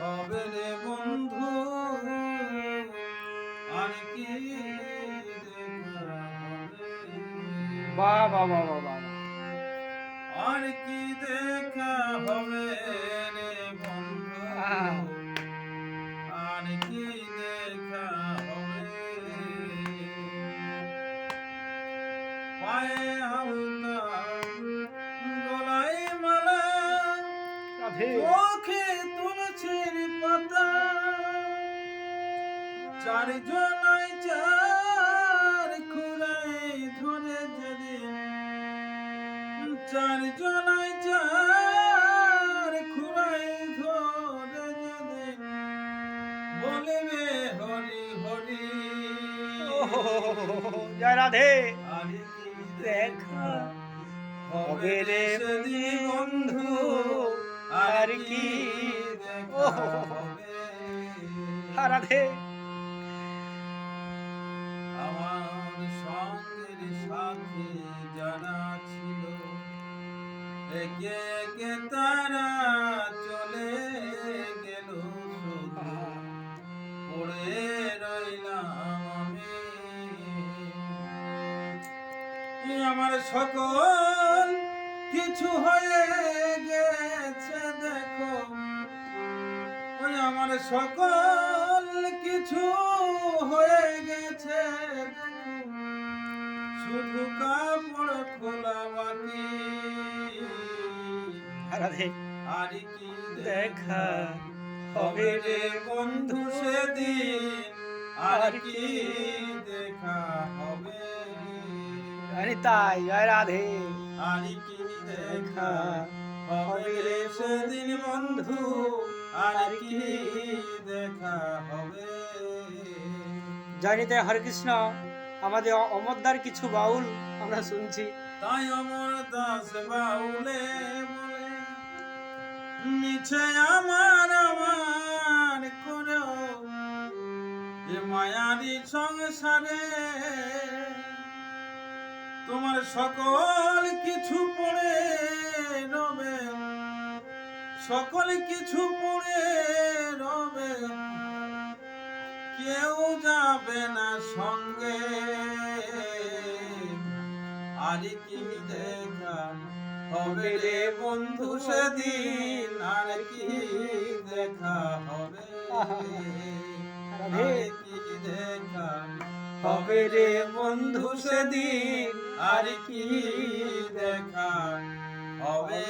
হবে রে বন্ধু আর কি দেখা হবে বাহ বাহ বাহ বাহ বাহ আর কি দেখা হবে রে বন্ধু আহ, আর কি দেখা হবে পায়ে হালকা গলায় মালা রাধে চোখে তুলসীর পাতা চারজনায় চার খুঁড়ায় ধরে যেদিন চারজনায় চার খুঁড়ায় ধরে যেদিন বলিবে হরি হরি জয় রাধে আর কি দেখা হবে রে সেদিন বন্ধু আর কি দেখা হবে রাধে আমার সঙ্গের সাথে যারা ছিল একে একে তারা চলে গেল শুধু পড়ে রইলাম আমি আমার সকল কিছু হয়ে গেছে দেখো ওই আমার সকল কিছু হয়ে গেছে শুধু কাপড় খোলা বাকি রাধে আর কি দেখা হবে রে বন্ধু সেদিন আর কি দেখা হবে আরে তাই জয় রাধে আর কি দেখা হবে রে সেদিন বন্ধু আর কি দেখা হবে জয় নিতাই হরে কৃষ্ণ। আমাদের অমরদার কিছু বাউল আমরা শুনছি। তাই অমর দাস বাউলে বলে মিছে আমার আমার করো এ মায়ারি সংসারে তোমার সকল কিছু পড়ে রবে সকল কিছু পড়ে রবে কেউ যাবে না সঙ্গে আর কি দেখা হবে রে বন্ধু সেদিন আর কি দেখা হবে আর কি দেখা হবে রে বন্ধু সেদিন আর কি দেখা হবে।